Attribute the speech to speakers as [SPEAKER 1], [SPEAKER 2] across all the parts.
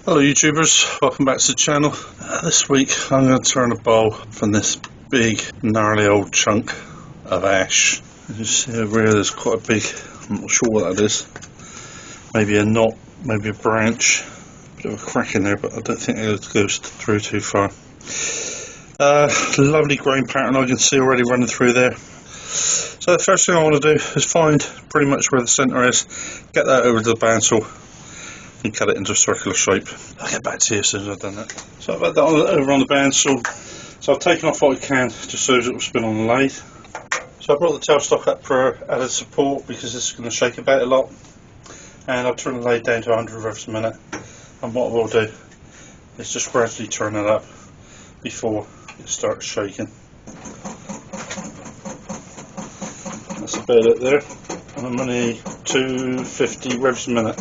[SPEAKER 1] Hello YouTubers, welcome back to the channel. This week I'm going to turn a bowl from this big gnarly old chunk of ash. As you see over here there's quite a big, I'm not sure what that is, maybe a knot, maybe a branch, bit of a crack in there, but I don't think it goes through too far. Lovely grain pattern I can see already running through there. So the first thing I want to do is find pretty much where the centre is, get that over to the bandsaw and cut it into a circular shape. I'll get back to you as soon as I've done that. So I've had that over on the bandsaw. So I've taken off what I can just so it will spin on the lathe. So I brought the tailstock up for added support because it's going to shake about a lot. And I'll turn the lathe down to 100 revs a minute. And what I will do is just gradually turn it up before it starts shaking. That's about it there. And I'm only 250 revs a minute.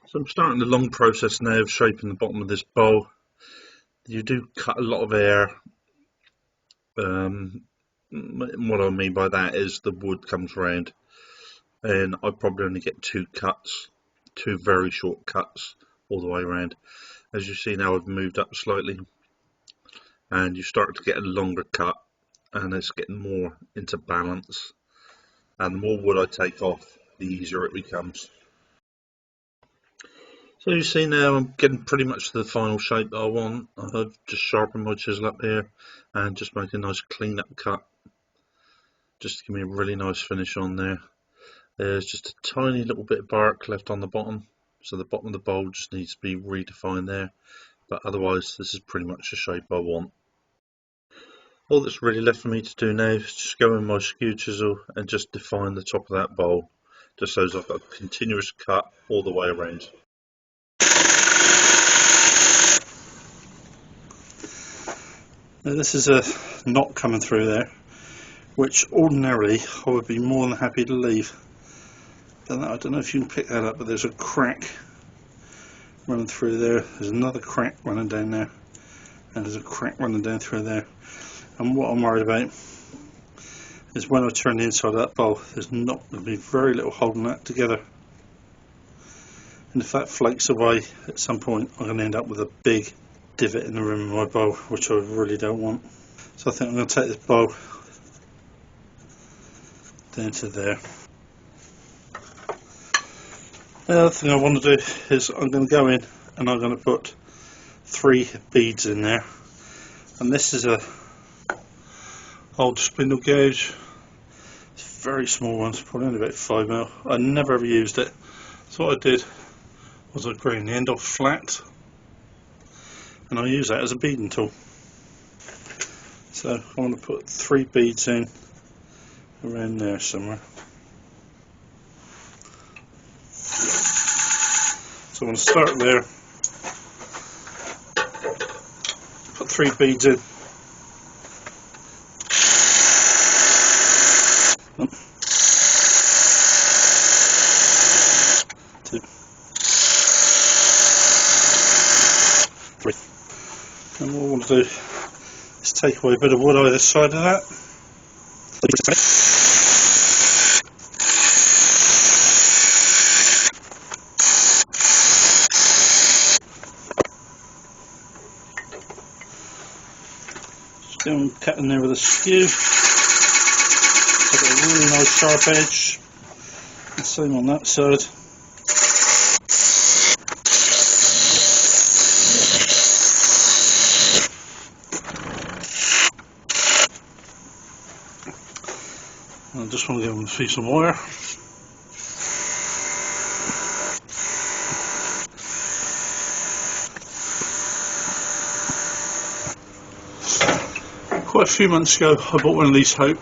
[SPEAKER 1] So I'm starting the long process now of shaping the bottom of this bowl. You do cut a lot of air. What I mean by that is the wood comes round and I probably only get two very short cuts all the way around. As you see now I've moved up slightly and you start to get a longer cut and it's getting more into balance, and the more wood I take off the easier it becomes. So you see now I'm getting pretty much to the final shape that I want. I've just sharpened my chisel up here and just make a nice clean up cut just to give me a really nice finish on there. There's just a tiny little bit of bark left on the bottom, so the bottom of the bowl just needs to be redefined there, but otherwise this is pretty much the shape I want. All that's really left for me to do now is just go in my skew chisel and just define the top of that bowl, just so I've got a continuous cut all the way around. Now this is a knot coming through there, which ordinarily I would be more than happy to leave. But I don't know if you can pick that up, but there's a crack running through there. There's another crack running down there, and there's a crack running down through there. And what I'm worried about is when I turn the inside of that bowl, there's not going to be very little holding that together. And if that flakes away at some point, I'm going to end up with a big divot in the rim of my bowl, which I really don't want. So I think I'm going to take this bowl down to there. The other thing I want to do is I'm going to go in and I'm going to put 3 beads in there, and this is a old spindle gauge. It's very small ones, probably only about 5mm. I never ever used it, so what I did was I ground the end off flat and I use that as a beading tool. So I want to put 3 beads in around there somewhere. So I'm going to start there, put 3 beads in. And what I want to do is take away a bit of wood either side of that. Just go and cut in there with a skew. I've got a really nice sharp edge. The same on that side. I just want to give them a piece of wire. Quite a few months ago I bought one of these Hope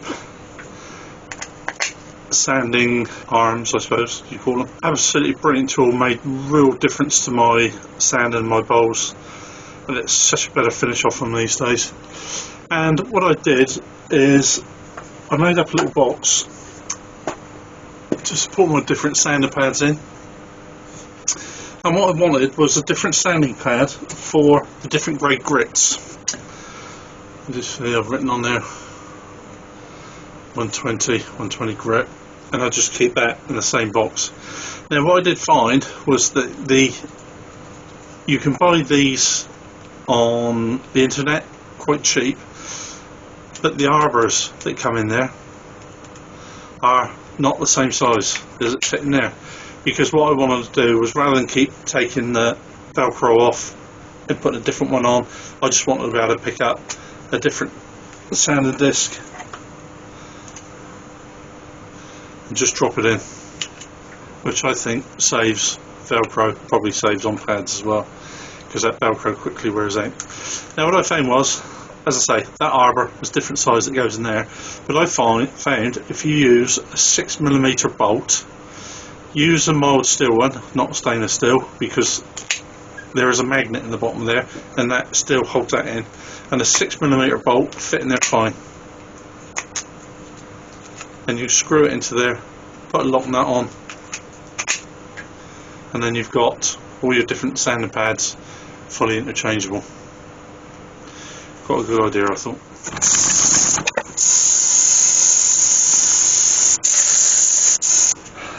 [SPEAKER 1] sanding arms, I suppose you call them. Absolutely brilliant tool, made real difference to my sand and my bowls, and it's such a better finish off them these days. And what I did is I made up a little box to put my different sander pads in, and what I wanted was a different sanding pad for the different grade grits. Just see I've written on there 120 grit, and I just keep that in the same box. Now what I did find was that you can buy these on the internet quite cheap, but the arbors that come in there are not the same size as it fit in there, because what I wanted to do was, rather than keep taking the Velcro off and putting a different one on, I just wanted to be able to pick up a different sanding disc and just drop it in, which I think saves Velcro, probably saves on pads as well, because that Velcro quickly wears out. Now what I found was, as I say, that arbor is different size that goes in there, but I found if you use a 6mm bolt, use a mild steel one, not stainless steel, because there is a magnet in the bottom there and that still holds that in, and a 6mm bolt fit in there fine, and you screw it into there, put a lock nut on, and then you've got all your different sanding pads fully interchangeable. Got a good idea, I thought.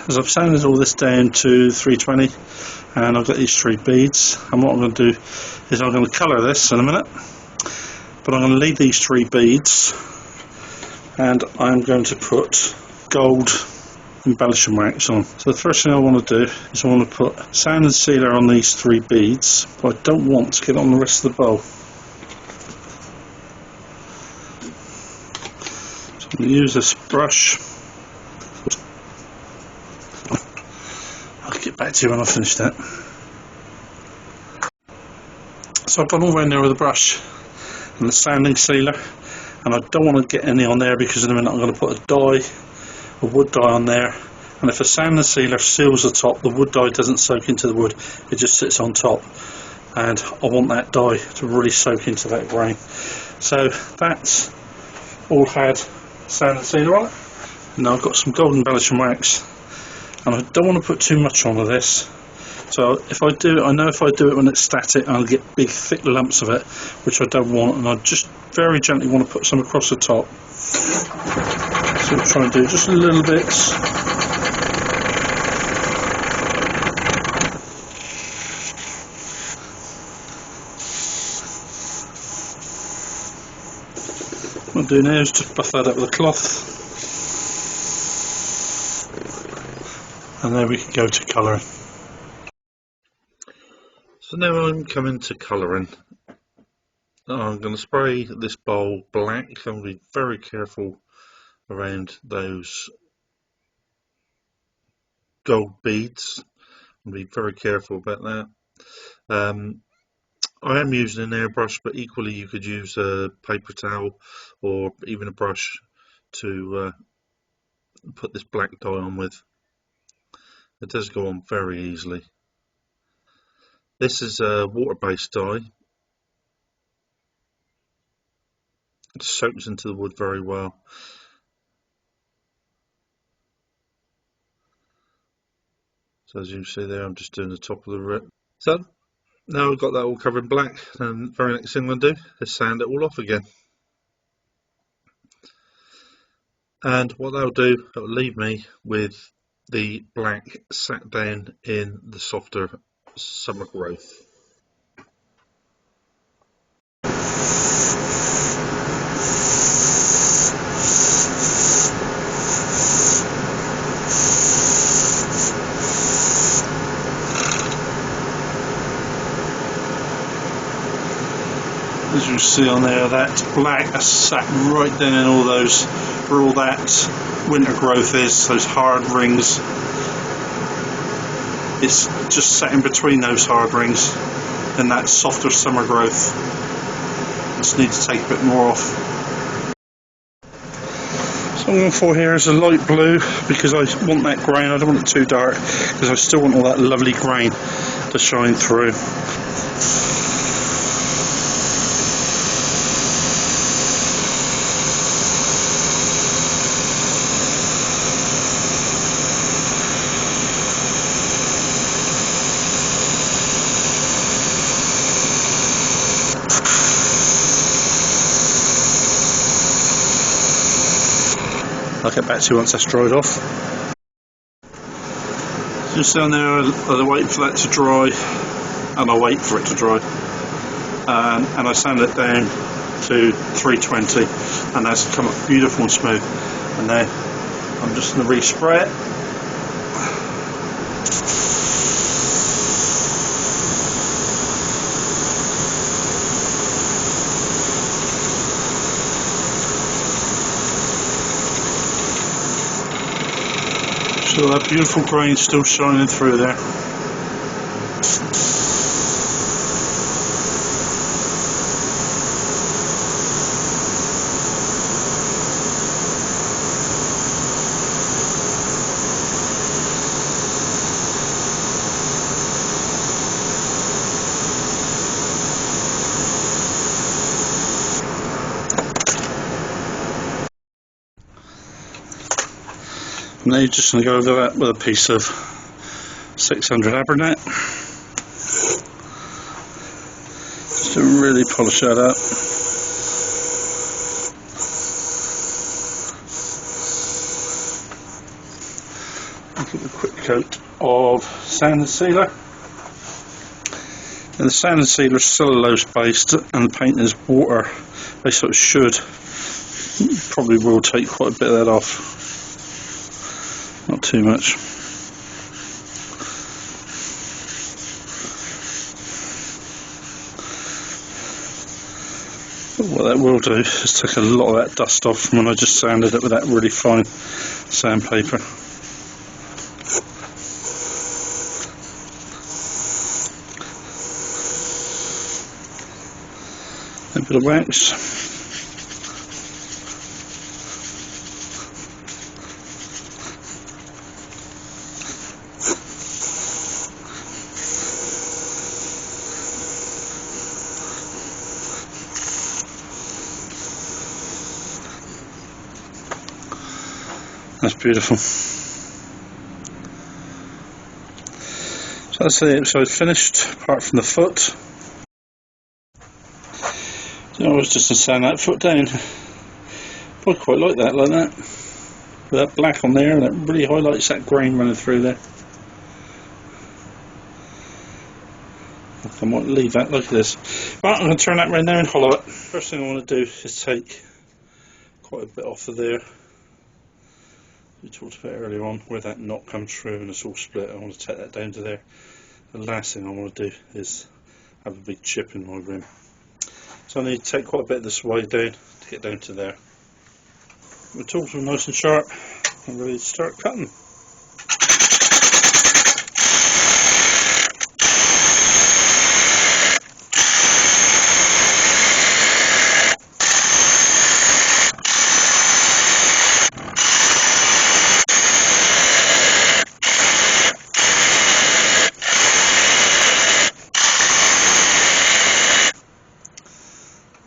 [SPEAKER 1] As I've sanded all this down to 320, and I've got these 3 beads, and what I'm going to do is I'm going to colour this in a minute, but I'm going to leave these 3 beads and I'm going to put gold embellishing wax on. So the first thing I want to do is I want to put sand and sealer on these 3 beads, but I don't want to get on the rest of the bowl. So I'm going to use this brush. I'll get back to you when I finish that. So I've gone all around there with a brush and the sanding sealer, and I don't want to get any on there because in a minute I'm going to put a wood dye on there, and if a sanding sealer seals the top, the wood dye doesn't soak into the wood, it just sits on top, and I want that dye to really soak into that grain. So that's all had sanding sealer on it. Now I've got some gold embellishing wax, and I don't want to put too much on of this. So if I do it, I know if I do it when it's static, I'll get big thick lumps of it, which I don't want, and I just very gently want to put some across the top. So I'm trying to do just little bits. What I'll do now is just buff that up with a cloth, and then we can go to colouring. So now I'm coming to colouring. I'm going to spray this bowl black. I'm going to be very careful around those gold beads. I'm going to be very careful about that. I am using an airbrush, but equally you could use a paper towel or even a brush to put this black dye on with. It does go on very easily. This is a water-based dye. It soaks into the wood very well. So as you see there, I'm just doing the top of the rip. So now I've got that all covered in black, and the very next thing I'm going to do is sand it all off again. And what that'll do, it'll leave me with the black sat down in the softer summer growth. As you see on there, that black has sat right down in all those, where all that winter growth is, those hard rings. It's just sat in between those hard rings and that softer summer growth. Just need to take a bit more off. So I'm going for here is a light blue, because I want that grain. I don't want it too dark, because I still want all that lovely grain to shine through. I'll get back to you once that's dried off. Just down there, I wait for that to dry, and I wait for it to dry, and I sand it down to 320, and that's come up beautiful and smooth. And now I'm just going to respray it. So that beautiful grain still shining through there. Now you're just going to go over that with a piece of 600 Abernet, just to really polish that up. I'll give it a quick coat of sand and sealer. And the sand and sealer is cellulose based, and the paint is water based, so it should, probably will take quite a bit of that off. Not too much. But what that will do is take a lot of that dust off from when I just sanded it with that really fine sandpaper. A bit of wax. That's beautiful. So that's the episode finished, apart from the foot. So I was just to sand that foot down. I quite like that, with that black on there, and it really highlights that grain running through there. I might leave that like this. Right, I'm going to turn that around now and hollow it. First thing I want to do is take quite a bit off of there. We talked about earlier on where that knot comes through and it's all split. I want to take that down to there. The last thing I want to do is have a big chip in my rim. So I need to take quite a bit of this way down to get down to there. My tools are nice and sharp. I'm ready to start cutting.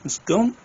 [SPEAKER 1] It's gone.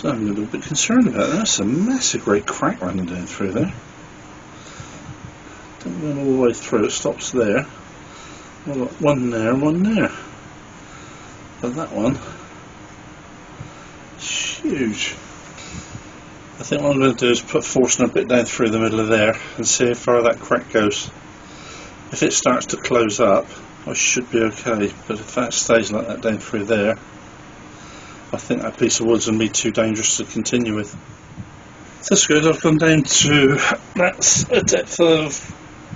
[SPEAKER 1] So I'm a little bit concerned about that. That's a massive great crack running down through there. Don't run all the way through, it stops there. I've got one there and one there. But that one is huge. I think what I'm going to do is put forcing a bit down through the middle of there and see how far that crack goes. If it starts to close up, I should be okay, but if that stays like that down through there, I think that piece of wood's going to be too dangerous to continue with. That's good. I've gone down to, that's a depth of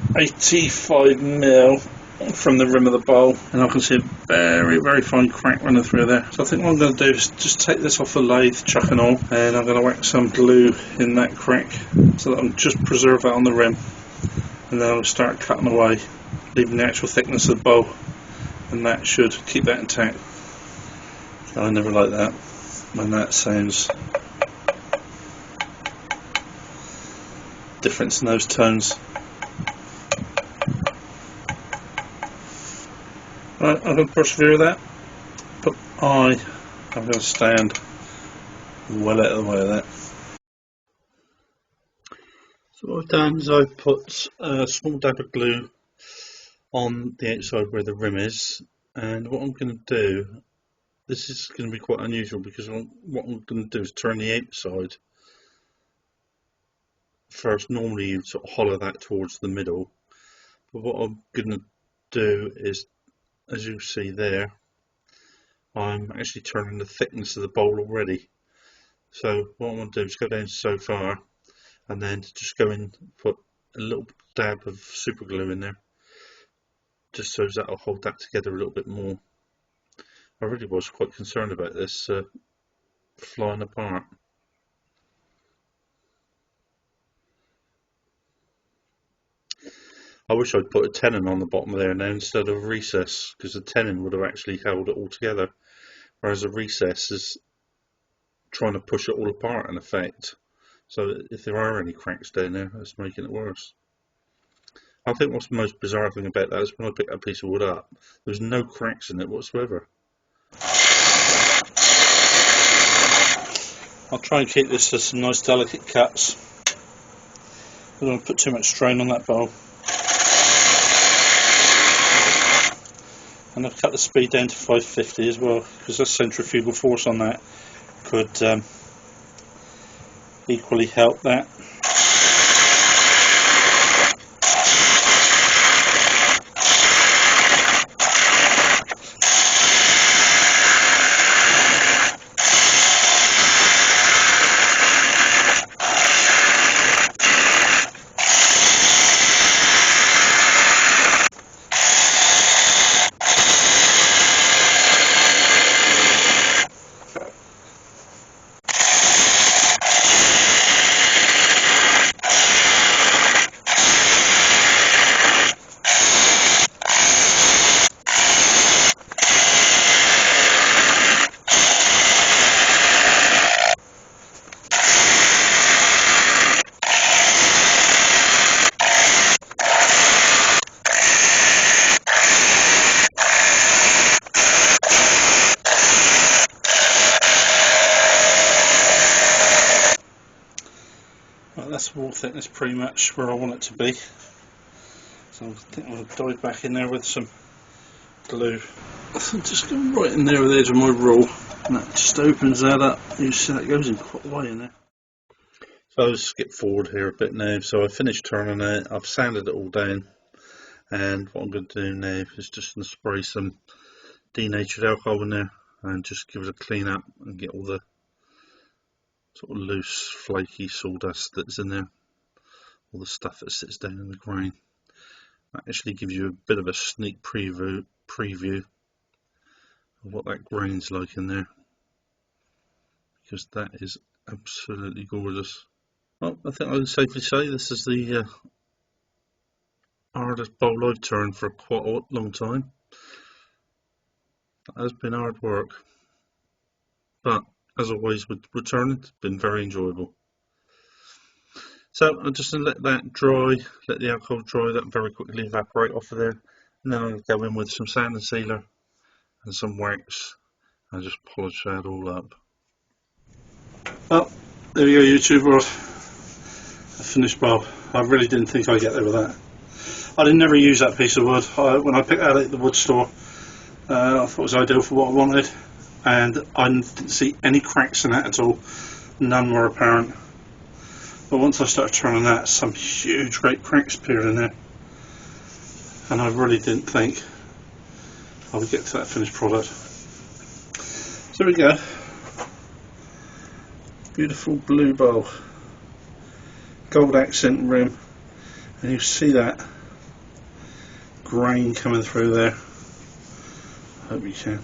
[SPEAKER 1] 85mm from the rim of the bowl, and I can see a very, very fine crack running through there. So I think what I'm going to do is just take this off the lathe, chuck and all, and I'm going to whack some glue in that crack so that I'll just preserve that on the rim, and then I'll start cutting away, leaving the actual thickness of the bowl, and that should keep that intact. I never like that when that sounds difference in those tones. Right, I'm going to persevere with that, but I'm going to stand well out of the way of that. So what I've done is I've put a small dab of glue on the outside where the rim is, and what I'm going to do, this is going to be quite unusual because what I'm going to do is turn the outside first. Normally you sort of hollow that towards the middle, but what I'm going to do is, as you see there, I'm actually turning the thickness of the bowl already. So what I'm going to do is go down so far and then just go in, put a little dab of super glue in there, just so that I'll hold that together a little bit more. I really was quite concerned about this flying apart. I wish I'd put a tenon on the bottom there now instead of a recess, because the tenon would have actually held it all together, whereas a recess is trying to push it all apart in effect. So if there are any cracks down there, that's making it worse. I think what's the most bizarre thing about that is when I pick that piece of wood up, there's no cracks in it whatsoever. I'll try and keep this to some nice delicate cuts. I don't want to put too much strain on that bowl. And I've cut the speed down to 550 as well, because the centrifugal force on that could equally help that. That's wall thickness pretty much where I want it to be. So I think I'll dive back in there with some glue. So just go right in there with the edge of my rule, and that just opens that up. You see that goes in quite a way in there. So I'll just skip forward here a bit now. So I finished turning it, I've sanded it all down, and what I'm going to do now is just going to spray some denatured alcohol in there and just give it a clean up and get all the sort of loose, flaky sawdust that's in there, all the stuff that sits down in the grain. That actually gives you a bit of a sneak preview of what that grain's like in there, because that is absolutely gorgeous. Well, I think I can safely say this is the hardest bowl I've turned for quite a long time. That has been hard work, but as always with returning, it's been very enjoyable. So I'm just going to let that dry, let the alcohol dry, that very quickly evaporate off of there, and then I'm going to go in with some sand and sealer and some wax and just polish that all up. Well, there you go, YouTube world. A finished bowl. I really didn't think I'd get there with that. I didn't never use that piece of wood. When I picked that at the wood store, I thought it was ideal for what I wanted, and I didn't see any cracks in that at all. None were apparent. But once I started turning that, some huge great cracks appeared in there, and I really didn't think I would get to that finished product. So there we go. Beautiful blue bowl, gold accent rim, and you see that grain coming through there. I hope you can.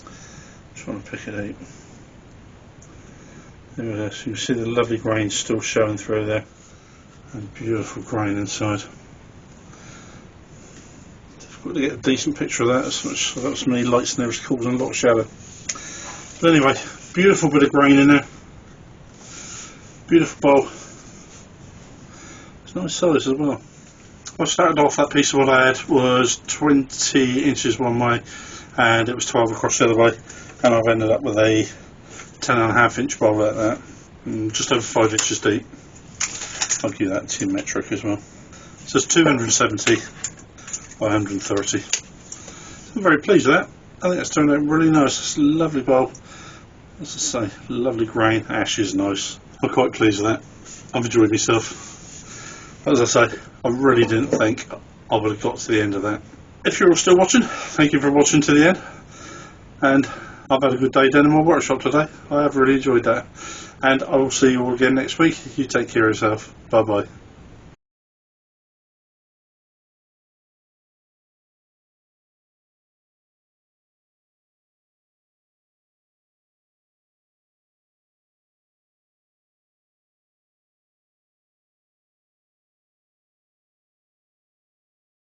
[SPEAKER 1] I'm trying to pick it out. There it is. You can see the lovely grain still showing through there, and beautiful grain inside. Difficult to get a decent picture of that, as much as that's me lights and everything causing a lot of shadow. But anyway, beautiful bit of grain in there. Beautiful bowl. It's nice size as well. I started off, that piece of wood I had was 20 inches one way and it was 12 across the other way, and I've ended up with a 10.5 inch bowl like that, and just over 5 inches deep. I'll give that to metric as well. So it's 270 by 130. I'm very pleased with that. I think that's turned out really nice. It's a lovely bowl. As I say, lovely grain, ash is nice. I'm quite pleased with that. I've enjoyed myself. As I say, I really didn't think I would have got to the end of that. If you're all still watching, thank you for watching to the end. And I've had a good day down in my workshop today. I have really enjoyed that. And I will see you all again next week. You take care of yourself. Bye bye.